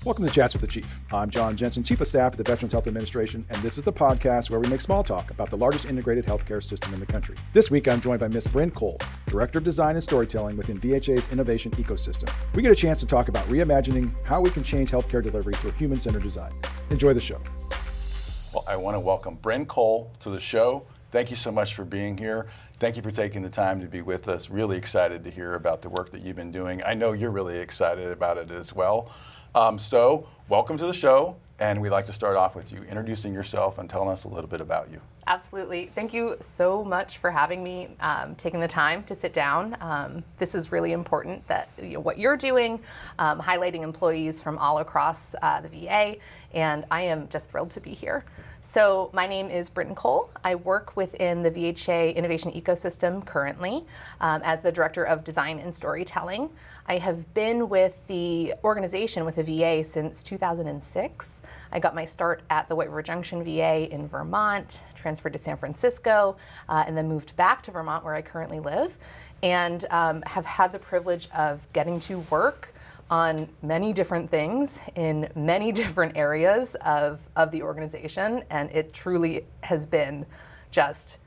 Welcome to Chats with the Chief. I'm John Jensen, Chief of Staff at the Veterans Health Administration, and this is the podcast where we make small talk about the largest integrated healthcare system in the country. This week, I'm joined by Ms. Bryn Cole, Director of Design and Storytelling within VHA's innovation ecosystem. We get a chance to talk about reimagining how we can change healthcare delivery through human-centered design. Enjoy the show. Well, I want to welcome Bryn Cole to the show. Thank you so much for being here. Thank you for taking the time to be with us. Really excited to hear about the work that you've been doing. I know you're really excited about it as well. So welcome to the show, and we'd like to start off with you introducing yourself and telling us a little bit about you. Absolutely. Thank you so much for having me, taking the time to sit down. This is really important that what you're doing, highlighting employees from all across the VA, and I am just thrilled to be here. So my name is Bryn Cole. I work within the VHA Innovation Ecosystem currently as the Director of Design and Storytelling. I have been with the organization, with the VA, since 2006. I got my start at the White River Junction VA in Vermont, transferred to San Francisco, and then moved back to Vermont where I currently live, and have had the privilege of getting to work on many different things in many different areas of the organization, and it truly has been just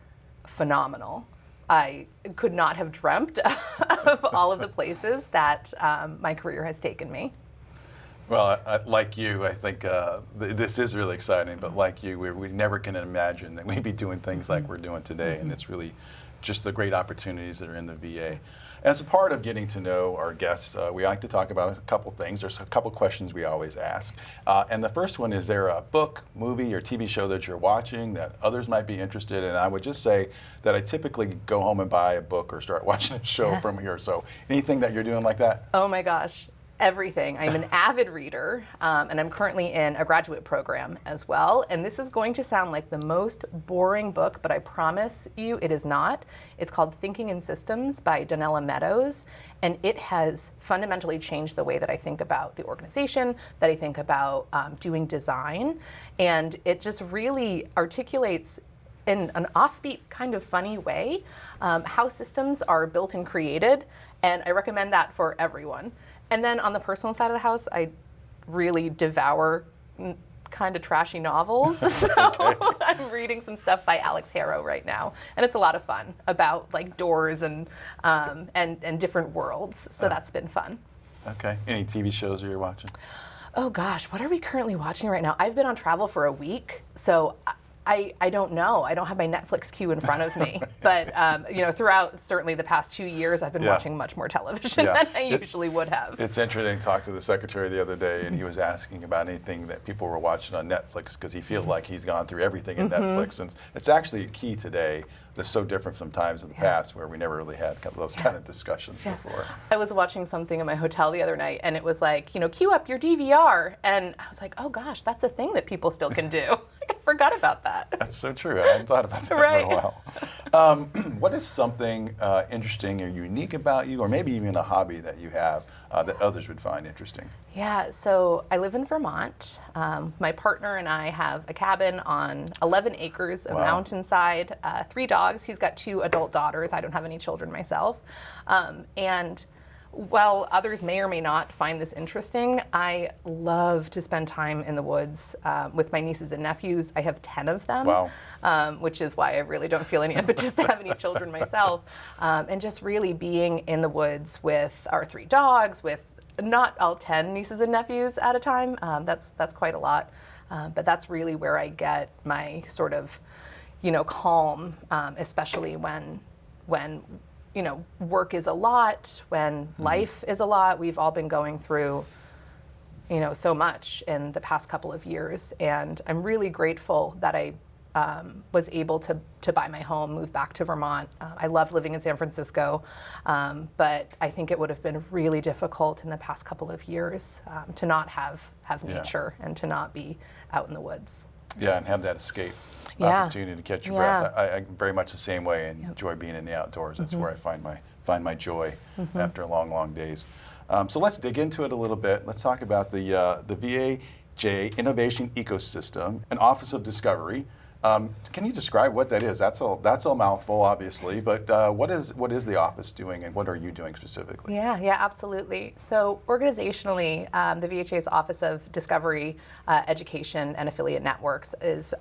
phenomenal. I could not have dreamt of all of the places that my career has taken me. Well, like you, I think this is really exciting, but like you, we never can imagine that we'd be doing things like we're doing today, and it's really just the great opportunities that are in the VA. As a part of getting to know our guests, we like to talk about a couple things. There's a couple questions we always ask. And the first one, is there a book, movie, or TV show that you're watching that others might be interested in? And I would just say that I typically go home and buy a book or start watching a show from here. So anything that you're doing like that? Oh my gosh. Everything. I'm an avid reader, and I'm currently in a graduate program as well. And this is going to sound like the most boring book, but I promise you it is not. It's called Thinking in Systems by Donella Meadows, and it has fundamentally changed the way that I think about the organization, that I think about doing design. And it just really articulates in an offbeat kind of funny way how systems are built and created, and I recommend that for everyone. And then on the personal side of the house, I really devour kind of trashy novels. So I'm reading some stuff by Alex Harrow right now, and it's a lot of fun about like doors and different worlds. So that's been fun. Okay. Any TV shows that you're watching? Oh gosh, what are we currently watching right now? I've been on travel for a week, so I don't know. I don't have my Netflix queue in front of me. But throughout certainly the past 2 years, I've been watching much more television than I usually would have. It's interesting. I talked to the secretary the other day, and he was asking about anything that people were watching on Netflix, because he feels like he's gone through everything in Netflix. And it's actually a key today that's so different from times in the past where we never really had those kind of discussions before. I was watching something in my hotel the other night, and it was like, queue up your DVR. And I was like, oh gosh, that's a thing that people still can do. I forgot about that. That's so true. I hadn't thought about that for a while. What is something interesting or unique about you, or maybe even a hobby that you have that others would find interesting? Yeah, so I live in Vermont. My partner and I have a cabin on 11 acres of mountainside, 3 dogs. He's got 2 adult daughters. I don't have any children myself. And while others may or may not find this interesting, I love to spend time in the woods with my nieces and nephews. I have 10 of them, which is why I really don't feel any impetus to have any children myself. And just really being in the woods with our 3 dogs, with not all 10 nieces and nephews at a time. That's quite a lot. But that's really where I get my sort of, calm, especially when work is a lot, when life is a lot. We've all been going through, so much in the past couple of years. And I'm really grateful that I was able to buy my home, move back to Vermont. I loved living in San Francisco, but I think it would have been really difficult in the past couple of years to not have nature and to not be out in the woods. Yeah, and have that escape opportunity to catch your breath. I'm very much the same way and enjoy being in the outdoors. That's where I find my joy after long, long days. So let's dig into it a little bit. Let's talk about the VHA Innovation Ecosystem, an Office of Discovery. Can you describe what that is? That's a mouthful, obviously, but what is the office doing, and what are you doing specifically? Yeah, absolutely. So organizationally, the VHA's Office of Discovery, Education, and Affiliate Networks is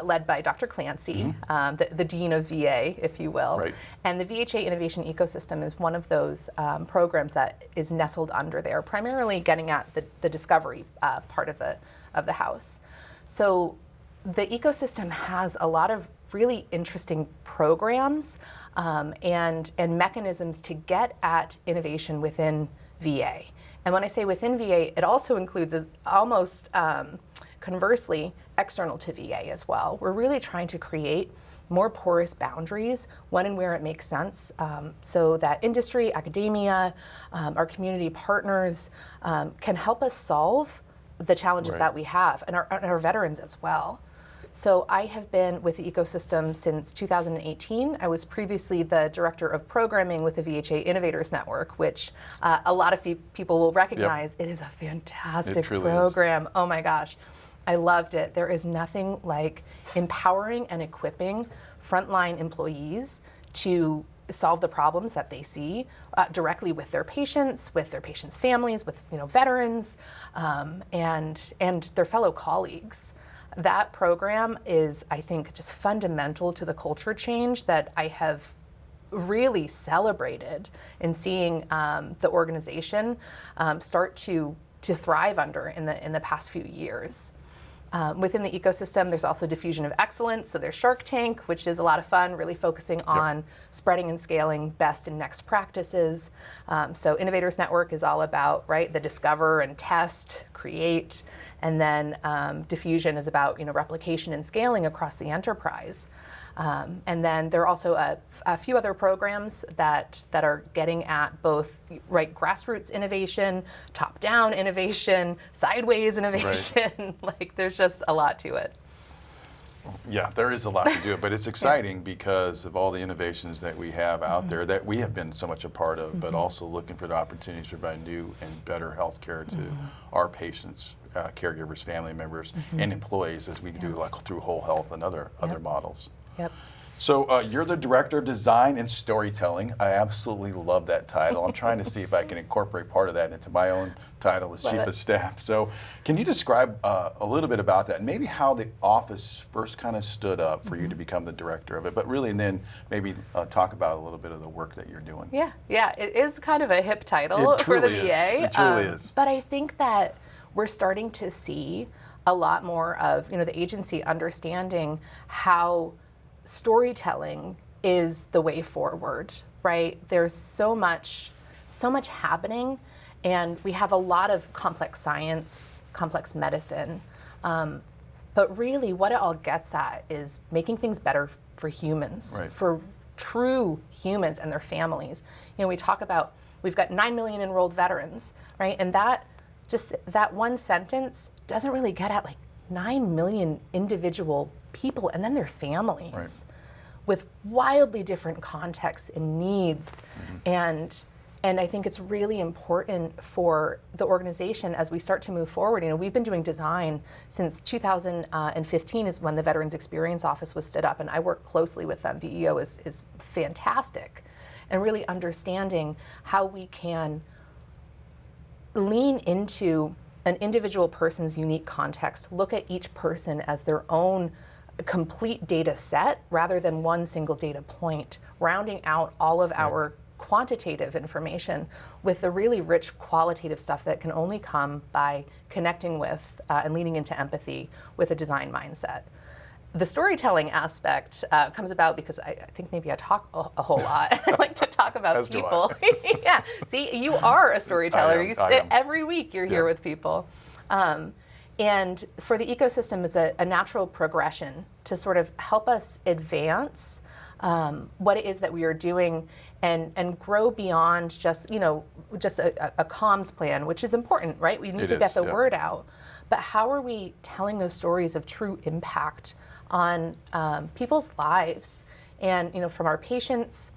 led by Dr. Clancy, the Dean of VA, if you will. Right. And the VHA Innovation Ecosystem is one of those programs that is nestled under there, primarily getting at the discovery part of the house. So the ecosystem has a lot of really interesting programs and mechanisms to get at innovation within VA. And when I say within VA, it also includes almost conversely external to VA as well. We're really trying to create more porous boundaries when and where it makes sense, so that industry, academia, our community partners can help us solve the challenges Right. that we have, and our veterans as well. So I have been with the ecosystem since 2018. I was previously the director of programming with the VHA Innovators Network, which a lot of people will recognize. It is a fantastic truly is. program. Oh my gosh, I loved it. There is nothing like empowering and equipping frontline employees to solve the problems that they see directly with their patients families, with veterans, and their fellow colleagues. That program is, I think, just fundamental to the culture change that I have really celebrated in seeing the organization start to thrive under in the past few years. Within the ecosystem, there's also diffusion of excellence. So there's Shark Tank, which is a lot of fun, really focusing on spreading and scaling best and next practices. So Innovators Network is all about, right, the discover and test, create, and then diffusion is about replication and scaling across the enterprise. And then there are also a few other programs that are getting at both grassroots innovation, top-down innovation, sideways innovation. Like there's just a lot to it. Yeah, there is a lot to do it, but it's exciting because of all the innovations that we have out there that we have been so much a part of, but also looking for the opportunities to provide new and better health care to our patients, caregivers, family members, and employees as we do through Whole Health and other models. Yep. So you're the Director of Design and Storytelling. I absolutely love that title. I'm trying to see if I can incorporate part of that into my own title as Chief of Staff. So can you describe a little bit about that and maybe how the office first kind of stood up for you to become the director of it, but really and then maybe talk about a little bit of the work that you're doing. Yeah, it is kind of a hip title for the VA. It truly is. But I think that we're starting to see a lot more of the agency understanding how storytelling is the way forward, right? There's so much happening, and we have a lot of complex science, complex medicine, but really what it all gets at is making things better for humans, Right. for true humans and their families. We talk about we've got 9 million enrolled veterans, right? And that one sentence doesn't really get at 9 million individual people and then their families, Right. with wildly different contexts and needs. And I think it's really important for the organization as we start to move forward. We've been doing design since 2015 is when the Veterans Experience Office was stood up, and I work closely with them. VEO is fantastic, and really understanding how we can lean into an individual person's unique context, look at each person as their own complete data set rather than one single data point, rounding out all of our quantitative information with the really rich qualitative stuff that can only come by connecting with and leaning into empathy with a design mindset. The storytelling aspect comes about because I think maybe I talk a whole lot. I like to talk about As do people. Yeah. See, you are a storyteller. I am. Every week you're here with people. And for the ecosystem is a natural progression to sort of help us advance what it is that we are doing and grow beyond just a comms plan, which is important, right? We need to get the word out. But how are we telling those stories of true impact on people's lives? And from our patients,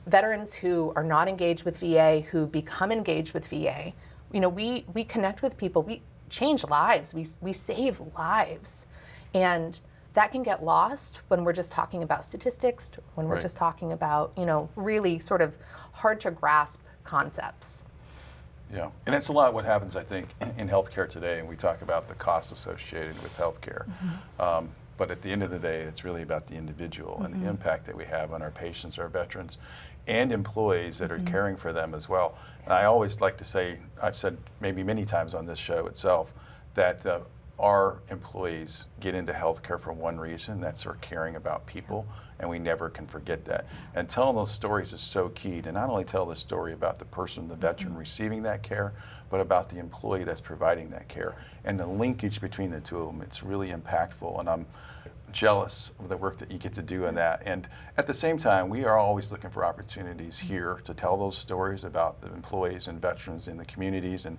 veterans who are not engaged with VA, who become engaged with VA, we connect with people, we change lives, we save lives. And that can get lost when we're just talking about statistics, when we're Right. just talking about, really sort of hard to grasp concepts. Yeah, and it's a lot what happens, I think, in healthcare today, and we talk about the costs associated with healthcare. But at the end of the day, it's really about the individual and the impact that we have on our patients, our veterans, and employees that are caring for them as well. And I always like to say, I've said maybe many times on this show itself, that our employees get into healthcare for one reason, that's for caring about people, and we never can forget that. And telling those stories is so key to not only tell the story about the person, the veteran receiving that care, but about the employee that's providing that care. And the linkage between the two of them, it's really impactful, and I'm jealous of the work that you get to do in that. And at the same time, we are always looking for opportunities here to tell those stories about the employees and veterans in the communities. And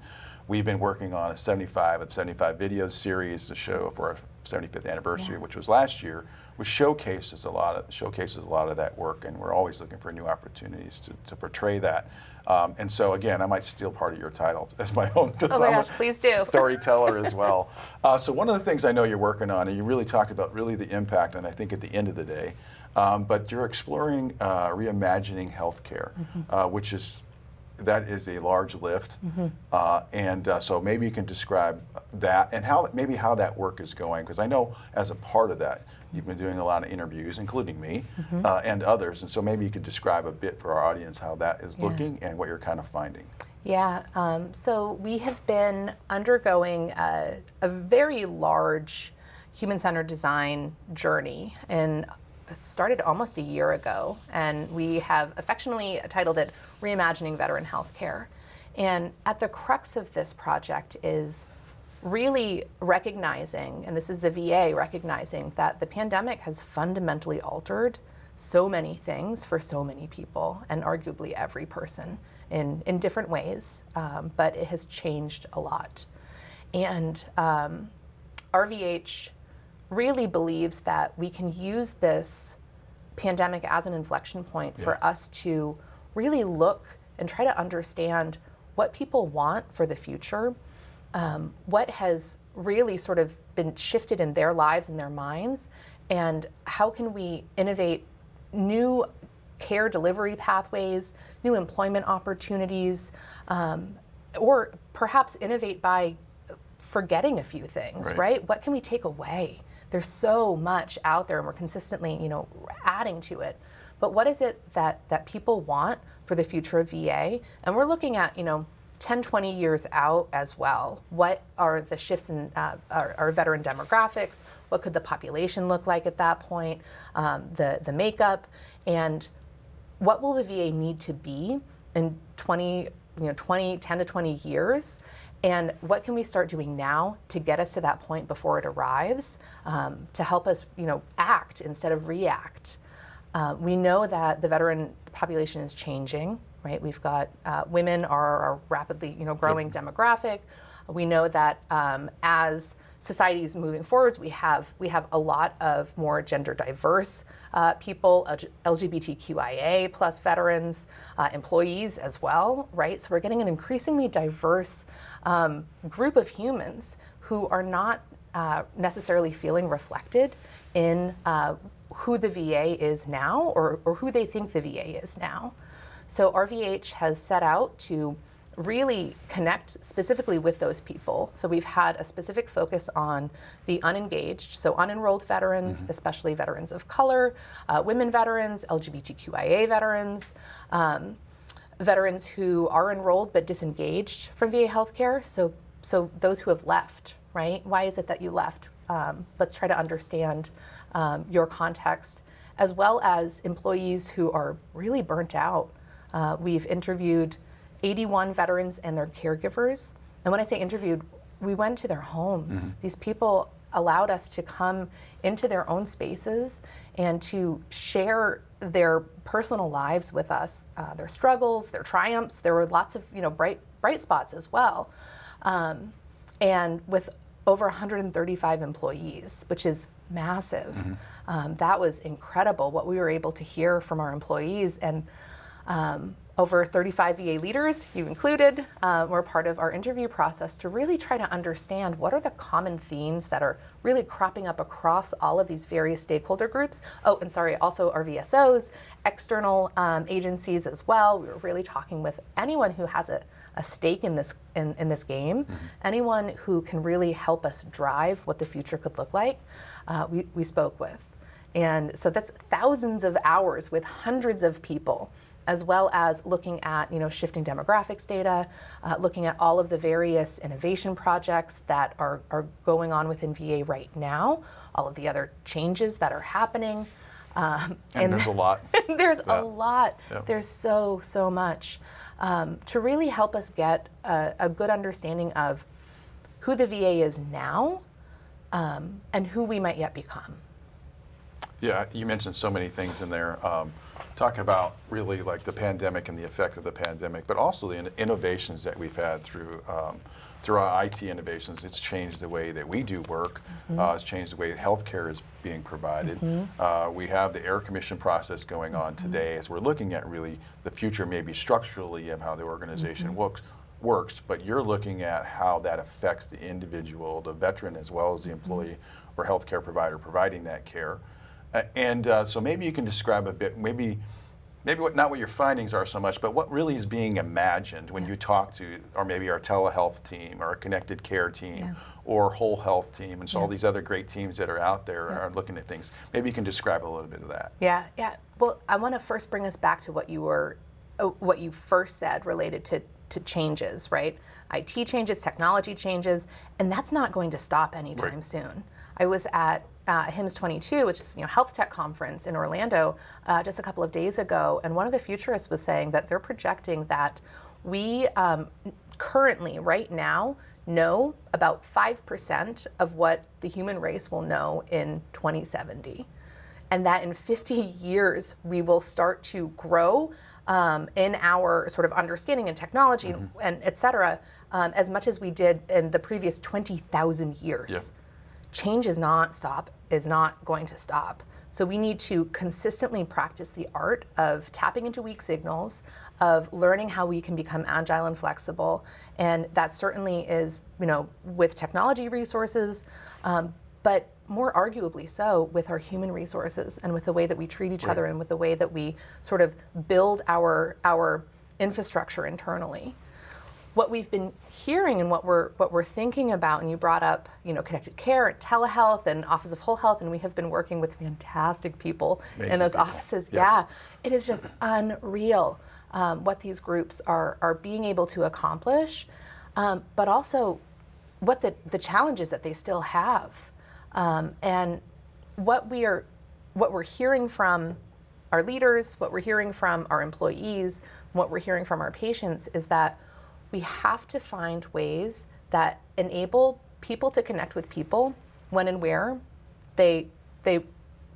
we've been working on a 75 of 75 videos series to show for our 75th anniversary, which was last year, which showcases a lot of that work. And we're always looking for new opportunities to portray that. And so again, I might steal part of your title as my own. Oh my gosh, please do. Storyteller as well. So one of the things I know you're working on, and you really talked about really the impact, and I think at the end of the day, but you're exploring reimagining healthcare, which is a large lift. And so maybe you can describe that and how that work is going, because I know as a part of that, you've been doing a lot of interviews, including me and others, and so maybe you could describe a bit for our audience how that is looking and what you're kind of finding. Yeah, so we have been undergoing a very large human-centered design journey, and it started almost a year ago, and we have affectionately titled it Reimagining Veteran Healthcare. And at the crux of this project is really recognizing, and this is the VA recognizing, that the pandemic has fundamentally altered so many things for so many people, and arguably every person in different ways, but it has changed a lot. And RVH really believes that we can use this pandemic as an inflection point for us to really look and try to understand what people want for the future, what has really sort of been shifted in their lives and their minds, and how can we innovate new care delivery pathways, new employment opportunities, or perhaps innovate by forgetting a few things, right? What can we take away? There's so much out there, and we're consistently, adding to it. But what is it that people want for the future of VA? And we're looking at, 10, 20 years out as well. What are the shifts in our veteran demographics? What could the population look like at that point? The makeup, and what will the VA need to be in 10 to 20 years? And what can we start doing now to get us to that point before it arrives, to help us, act instead of react? We know that the veteran population is changing, right? We've got women are a rapidly, growing demographic. We know that as society is moving forwards, we have a lot of more gender diverse people, LGBTQIA plus veterans, employees as well, right? So we're getting an increasingly diverse group of humans who are not necessarily feeling reflected in who the VA is now or who they think the VA is now. So RVH has set out to really connect specifically with those people. So we've had a specific focus on the unengaged, so unenrolled veterans, especially veterans of color, women veterans, LGBTQIA veterans, veterans who are enrolled but disengaged from VA healthcare, so those who have left, right? Why is it that you left? Let's try to understand your context, as well as employees who are really burnt out. We've interviewed 81 veterans and their caregivers. And when I say interviewed, we went to their homes. These people allowed us to come into their own spaces and to share their personal lives with us, their struggles, their triumphs. There were lots of bright spots as well. And with over 135 employees, which is massive. That was incredible what we were able to hear from our employees. And over 35 VA leaders, you included, were part of our interview process to really try to understand what are the common themes that are really cropping up across all of these various stakeholder groups. Oh, and sorry, also our VSOs, external agencies as well. We were really talking with anyone who has a stake in this game, anyone who can really help us drive what the future could look like, we spoke with. And so that's thousands of hours with hundreds of people, as well as looking at shifting demographics data, looking at all of the various innovation projects that are going on within VA right now, all of the other changes that are happening. And there's a lot. There's a lot. Yeah. There's so much to really help us get a good understanding of who the VA is now and who we might yet become. Yeah, you mentioned so many things in there. Talk about really like the pandemic and the effect of the pandemic, but also the innovations that we've had through our IT innovations. It's changed the way that we do work. It's changed the way healthcare is being provided. We have the Air Commission process going on today as we're looking at really the future, maybe structurally, of how the organization works, but you're looking at how that affects the individual, the veteran, as well as the employee or healthcare provider providing that care. And so maybe you can describe a bit, maybe not what your findings are so much, but what really is being imagined when you talk to, or maybe our telehealth team, or a connected care team, or whole health team, and so all these other great teams that are out there are looking at things. Maybe you can describe a little bit of that. Yeah. Well, I want to first bring us back to what you first said related to changes, right? IT changes, technology changes, and that's not going to stop anytime soon. I was at HIMSS 22, which is health tech conference in Orlando, just a couple of days ago, and one of the futurists was saying that they're projecting that we currently, right now, know about 5% of what the human race will know in 2070, and that in 50 years we will start to grow in our sort of understanding and technology and et cetera, as much as we did in the previous 20,000 years. Yep. Change is not going to stop. So we need to consistently practice the art of tapping into weak signals, of learning how we can become agile and flexible. And that certainly is, with technology resources, but more arguably so with our human resources and with the way that we treat each other and with the way that we sort of build our infrastructure internally. What we've been hearing and what we're thinking about, and you brought up, connected care, and telehealth, and Office of Whole Health, and we have been working with fantastic people in those offices. Yes. Yeah, it is just unreal what these groups are being able to accomplish, but also what the challenges that they still have, and what we're hearing from our leaders, what we're hearing from our employees, what we're hearing from our patients is that we have to find ways that enable people to connect with people when and where they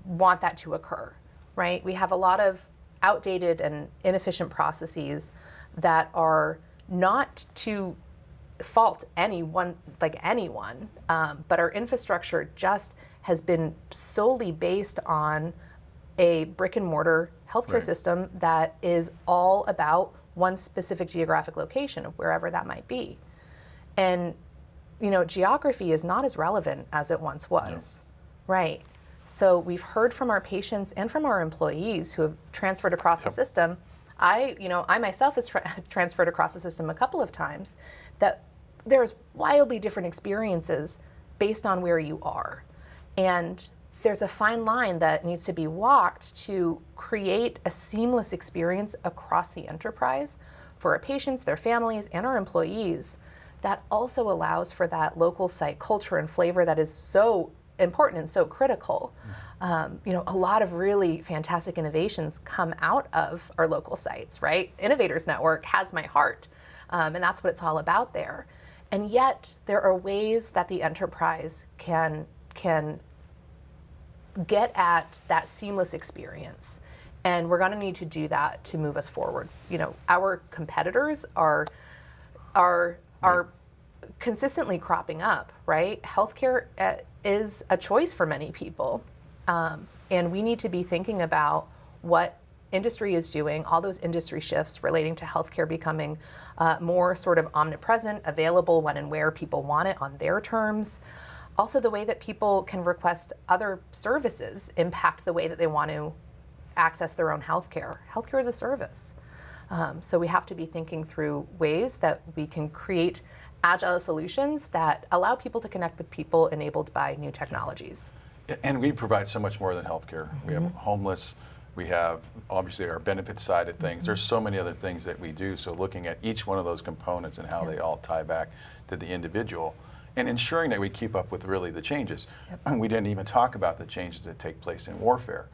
want that to occur, right? We have a lot of outdated and inefficient processes that are not to fault anyone, but our infrastructure just has been solely based on a brick and mortar healthcare system that is all about one specific geographic location of wherever that might be. And, geography is not as relevant as it once was, right? So we've heard from our patients and from our employees who have transferred across the system. I myself has transferred across the system a couple of times, that there's wildly different experiences based on where you are. And there's a fine line that needs to be walked to create a seamless experience across the enterprise for our patients, their families, and our employees that also allows for that local site culture and flavor that is so important and so critical. A lot of really fantastic innovations come out of our local sites, right? Innovators Network has my heart, and that's what it's all about there. And yet there are ways that the enterprise can get at that seamless experience. And we're going to need to do that to move us forward. Our competitors are consistently cropping up, right? Healthcare is a choice for many people. And we need to be thinking about what industry is doing, all those industry shifts relating to healthcare becoming more sort of omnipresent, available when and where people want it on their terms. Also, the way that people can request other services impact the way that they want to access their own healthcare. Healthcare is a service. So we have to be thinking through ways that we can create agile solutions that allow people to connect with people enabled by new technologies. And we provide so much more than healthcare. We have homeless, we have obviously our benefit side of things. There's so many other things that we do. So looking at each one of those components and how they all tie back to the individual and ensuring that we keep up with really the changes. We didn't even talk about the changes that take place in warfare.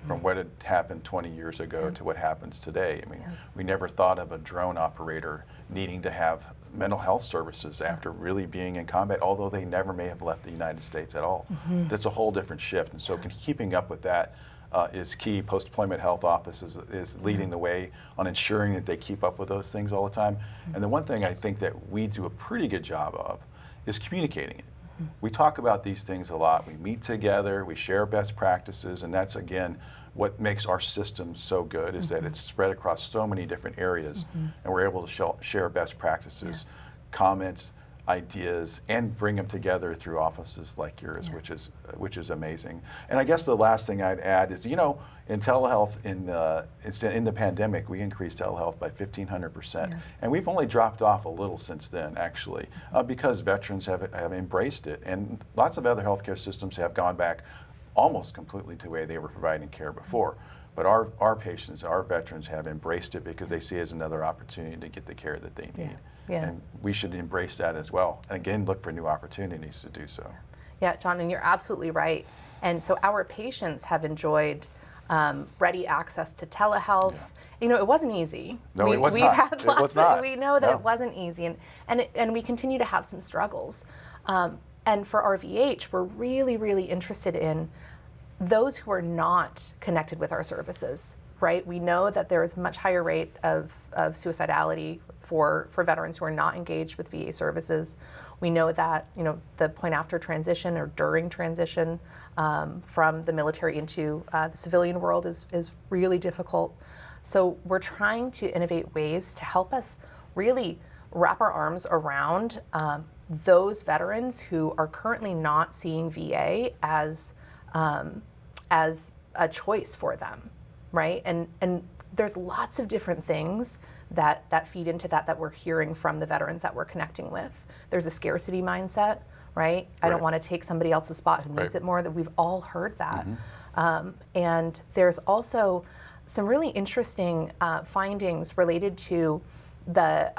From what had happened 20 years ago to what happens today. I mean, we never thought of a drone operator needing to have mental health services after really being in combat, although they never may have left the United States at all. That's a whole different shift. And so keeping up with that is key. Post-deployment health office is leading the way on ensuring that they keep up with those things all the time. And the one thing I think that we do a pretty good job of is communicating it. We talk about these things a lot. We meet together, we share best practices, and that's, again, what makes our system so good is that it's spread across so many different areas, and we're able to share best practices, comments, ideas, and bring them together through offices like yours, which is amazing. And I guess the last thing I'd add is, in telehealth, in the pandemic, we increased telehealth by 1,500%, and we've only dropped off a little since then, actually, because veterans have embraced it, and lots of other healthcare systems have gone back almost completely to the way they were providing care before. But our patients, our veterans have embraced it because they see it as another opportunity to get the care that they need. And we should embrace that as well. And again, look for new opportunities to do so. Yeah, John, and you're absolutely right. And so our patients have enjoyed ready access to telehealth. It wasn't easy. No, it was we've not. Had lots It was not. we know that it wasn't easy, and we continue to have some struggles. And for RVH, we're really, really interested in those who are not connected with our services, right? We know that there is a much higher rate of suicidality for veterans who are not engaged with VA services. We know that the point after transition or during transition from the military into the civilian world is really difficult. So we're trying to innovate ways to help us really wrap our arms around those veterans who are currently not seeing VA as a choice for them, right? And there's lots of different things that feed into that we're hearing from the veterans that we're connecting with. There's a scarcity mindset, right? I don't want to take somebody else's spot who needs it more. That we've all heard that. And there's also some really interesting findings related to the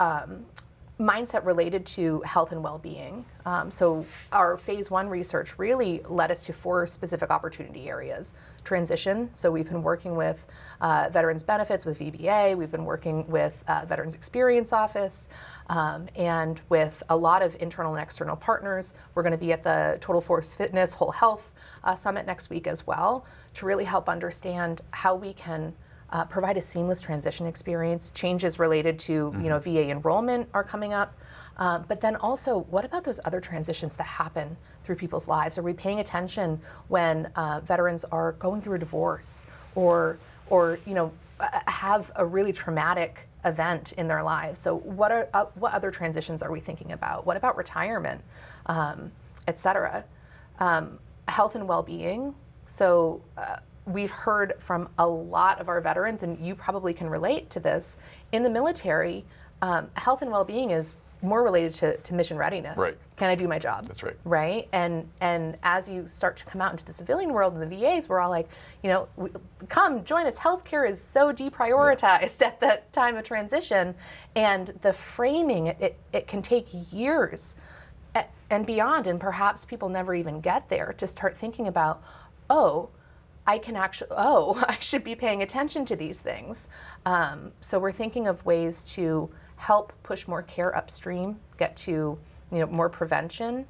mindset related to health and well-being. So our phase 1 research really led us to 4 specific opportunity areas. Transition, so we've been working with Veterans Benefits, with VBA, we've been working with Veterans Experience Office, and with a lot of internal and external partners. We're going to be at the Total Force Fitness Whole Health Summit next week as well, to really help understand how we can provide a seamless transition experience. Changes related to VA enrollment are coming up, but then also, what about those other transitions that happen through people's lives? Are we paying attention when veterans are going through a divorce or have a really traumatic event in their lives? So what other transitions are we thinking about? What about retirement, et cetera? Health and well-being. So we've heard from a lot of our veterans, and you probably can relate to this, in the military, health and well-being is more related to mission readiness. Right. Can I do my job? That's right. Right? And as you start to come out into the civilian world and the VAs, we're all like, come join us. Healthcare is so deprioritized at the time of transition. And the framing, it can take years and beyond, and perhaps people never even get there to start thinking about, I should be paying attention to these things. So we're thinking of ways to help push more care upstream, get to more prevention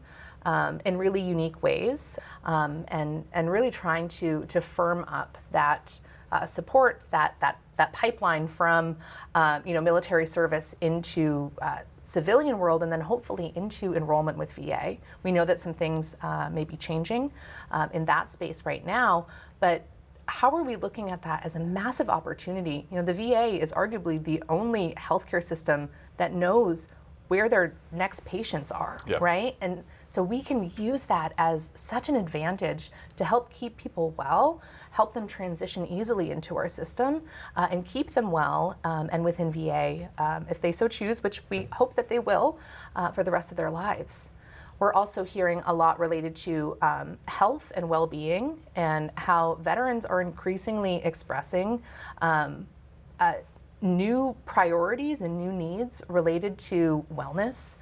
in really unique ways, and really trying to firm up that support, that pipeline from military service into civilian world, and then hopefully into enrollment with VA. We know that some things may be changing in that space right now, but how are we looking at that as a massive opportunity? The VA is arguably the only healthcare system that knows where their next patients are, Yeah. right? And so we can use that as such an advantage to help keep people well, help them transition easily into our system, and keep them well and within VA if they so choose, which we hope that they will for the rest of their lives. We're also hearing a lot related to health and well-being and how veterans are increasingly expressing new priorities and new needs related to wellness,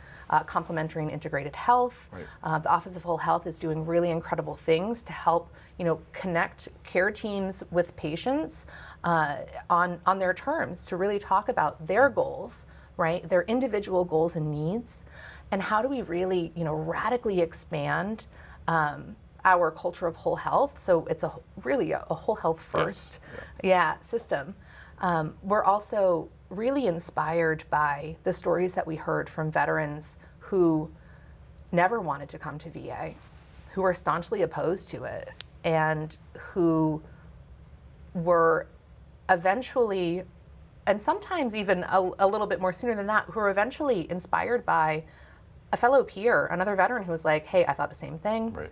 complementary and integrated health. Right. The Office of Whole Health is doing really incredible things to help connect care teams with patients on their terms to really talk about their goals, right? Their individual goals and needs. And how do we really, radically expand our culture of whole health? So it's really a whole health first, system. We're also really inspired by the stories that we heard from veterans who never wanted to come to VA, who were staunchly opposed to it, and who were eventually, and sometimes even a little bit more sooner than that, who were eventually inspired by a fellow peer, another veteran who was like, hey, I thought the same thing. Right.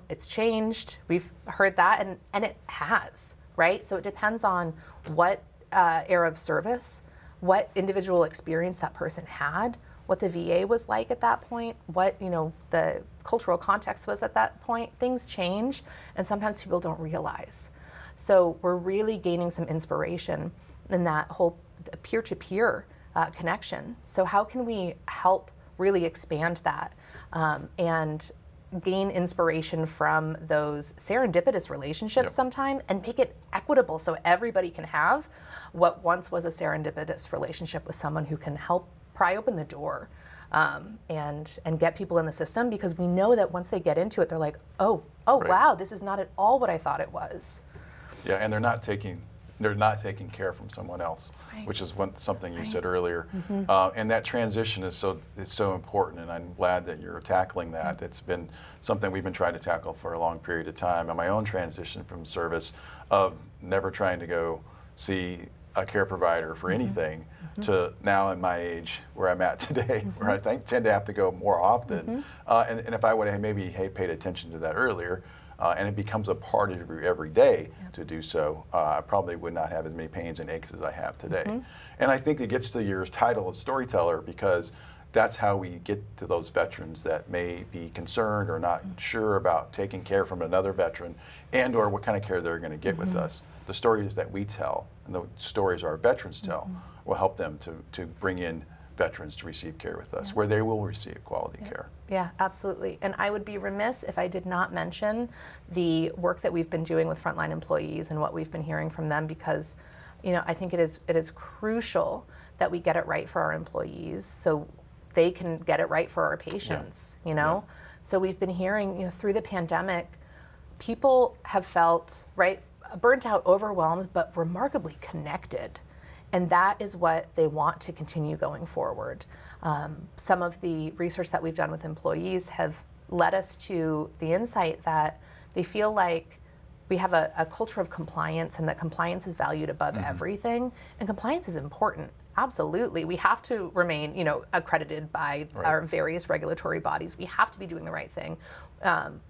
It's changed. We've heard that, and it has, right? So it depends on what era of service, what individual experience that person had, what the VA was like at that point, what, the cultural context was at that point. Things change, and sometimes people don't realize. So we're really gaining some inspiration in that whole peer-to-peer connection. So how can we help really expand that and gain inspiration from those serendipitous relationships sometime and make it equitable so everybody can have what once was a serendipitous relationship with someone who can help pry open the door and get people in the system, because we know that once they get into it, they're like, oh Right. wow, this is not at all what I thought it was. Yeah, and they're not taking care from someone else, Right. which is something you Right. said earlier. And that transition is so important, and I'm glad that you're tackling that. It's been something we've been trying to tackle for a long period of time. And my own transition from service of never trying to go see a care provider for anything to now in my age where I'm at today, where I tend to have to go more often. And if I would have maybe paid attention to that earlier, and it becomes a part of you every day to do so, I probably would not have as many pains and aches as I have today. And I think it gets to your title of storyteller, because that's how we get to those veterans that may be concerned or not sure about taking care from another veteran and or what kind of care they're going to get with us. The stories that we tell and the stories our veterans tell will help them to bring in veterans to receive care with us, where they will receive quality care. Yeah, absolutely. And I would be remiss if I did not mention the work that we've been doing with frontline employees and what we've been hearing from them, because I think it is crucial that we get it right for our employees so they can get it right for our patients, So we've been hearing, through the pandemic, people have felt, burnt out, overwhelmed, but remarkably connected. And that is what they want to continue going forward. Some of the research that we've done with employees have led us to the insight that they feel like we have a culture of compliance, and that compliance is valued above everything. And compliance is important. Absolutely. We have to remain, accredited by our various regulatory bodies. We have to be doing the right thing. And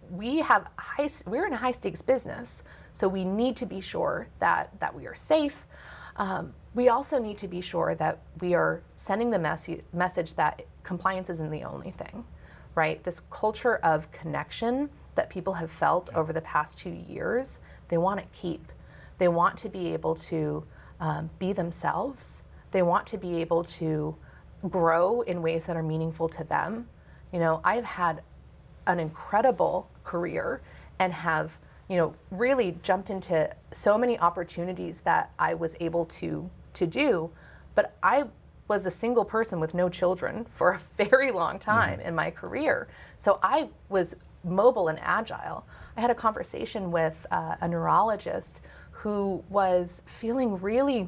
we're in a high stakes business, so we need to be sure that we are safe. We also need to be sure that we are sending the message that compliance isn't the only thing, right? This culture of connection that people have felt over the past 2 years, they want to keep. They want to be able to be themselves. They want to be able to grow in ways that are meaningful to them. I've had an incredible career and have really jumped into so many opportunities that I was able to do, but I was a single person with no children for a very long time in my career. So I was mobile and agile. I had a conversation with a neurologist who was feeling really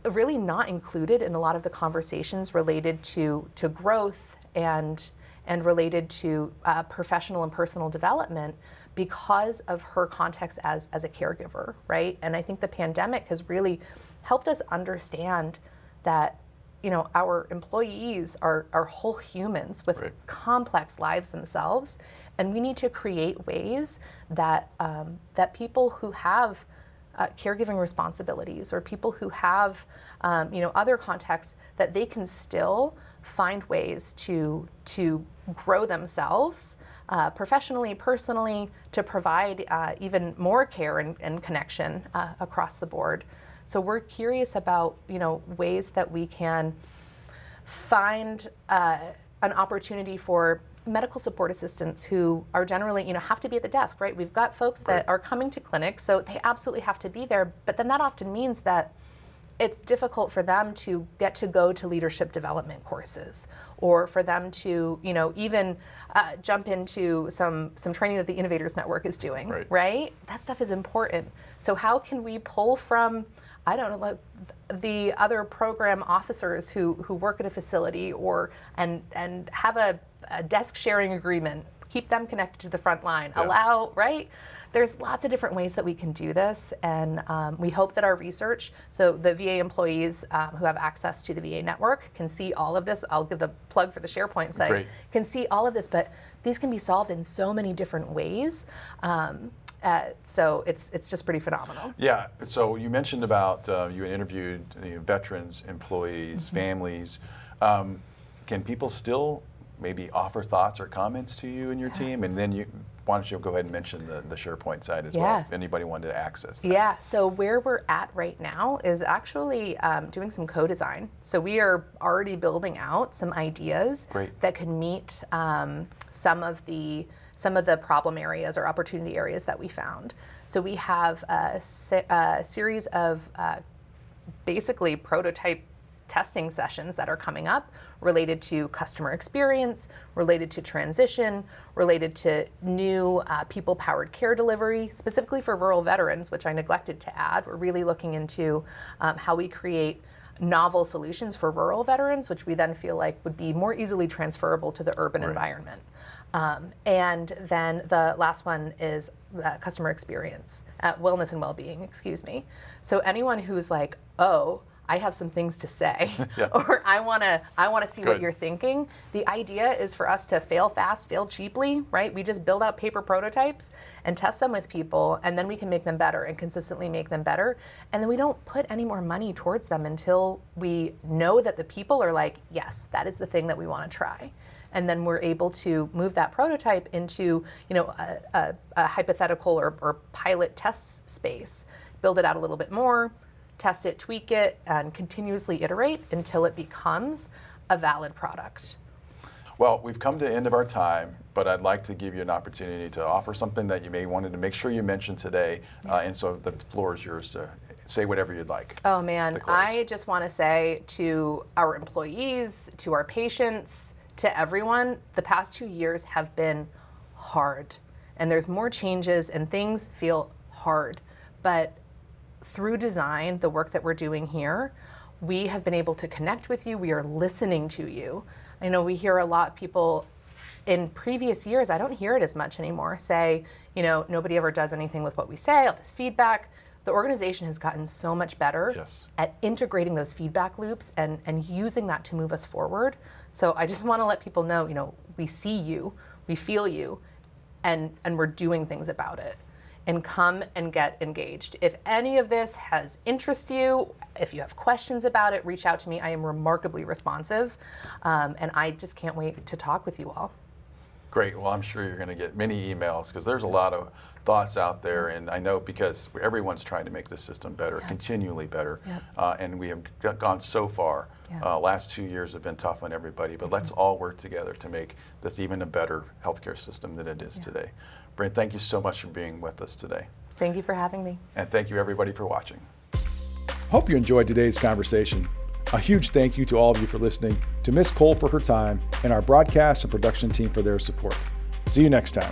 not included in a lot of the conversations related to growth and related to professional and personal development, because of her context as a caregiver, right? And I think the pandemic has really helped us understand that, you know, our employees are whole humans with Right. complex lives themselves, and we need to create ways that that people who have caregiving responsibilities or people who have you know, other contexts, that they can still find ways to grow themselves professionally, personally, to provide even more care and connection across the board. So we're curious about, you know, ways that we can find an opportunity for medical support assistants who are generally, you know, have to be at the desk, right? We've got folks that Right. are coming to clinics, so they absolutely have to be there. But then that often means that it's difficult for them to get to go to leadership development courses, or for them to, you know, even jump into some training that the Innovators Network is doing, Right. right? That stuff is important. So how can we pull from, I don't know, like the other program officers who work at a facility, or and have a desk sharing agreement, keep them connected to the front line, Yeah. allow, right? There's lots of different ways that we can do this, and we hope that our research, so the VA employees who have access to the VA network can see all of this. I'll give the plug for the SharePoint site. Great. Can see all of this, but these can be solved in so many different ways. So it's just pretty phenomenal. Yeah, so you mentioned about you interviewed, you know, veterans, employees, families. Can people still maybe offer thoughts or comments to you and your team? And then why don't you go ahead and mention the SharePoint site as well, Yeah. if anybody wanted to access that. Yeah, so where we're at right now is actually doing some co-design. So we are already building out some ideas Great. that can meet some of the problem areas or opportunity areas that we found. So we have a series of basically prototype testing sessions that are coming up related to customer experience, related to transition, related to new people-powered care delivery, specifically for rural veterans, which I neglected to add. We're really looking into how we create novel solutions for rural veterans, which we then feel like would be more easily transferable to the urban Right. environment. And then the last one is customer experience, wellness and well-being, excuse me. So anyone who's like, oh, I have some things to say, Yeah. or I wanna see what Good. you're thinking. The idea is for us to fail fast, fail cheaply, right? We just build out paper prototypes and test them with people, and then we can make them better and consistently make them better. And then we don't put any more money towards them until we know that the people are like, yes, that is the thing that we wanna try. And then we're able to move that prototype into, you know, a hypothetical or pilot test space, build it out a little bit more, test it, tweak it, and continuously iterate until it becomes a valid product. Well, we've come to the end of our time, but I'd like to give you an opportunity to offer something that you may wanted to make sure you mentioned today, and so the floor is yours to say whatever you'd like. Oh man, to close. I just want to say to our employees, to our patients, to everyone, the past 2 years have been hard. And there's more changes and things feel hard. But through design, the work that we're doing here, we have been able to connect with you. We are listening to you. I know we hear a lot of people in previous years, I don't hear it as much anymore, say, you know, nobody ever does anything with what we say, all this feedback. The organization has gotten so much better Yes. at integrating those feedback loops and using that to move us forward. So I just want to let people know, you know, we see you, we feel you, and we're doing things about it. And come and get engaged. If any of this has interest you, if you have questions about it, reach out to me. I am remarkably responsive, and I just can't wait to talk with you all. Great. Well, I'm sure you're going to get many emails because there's a lot of thoughts out there, and I know because everyone's trying to make the system better, continually better, Yep. and we have gone so far. Yeah. Last 2 years have been tough on everybody, but let's all work together to make this even a better healthcare system than it is today. Brent, thank you so much for being with us today, Thank you for having me. and thank you everybody for watching. Hope you enjoyed today's conversation. A huge thank you to all of you for listening, to Ms. Cole for her time, and our broadcast and production team for their support. See you next time.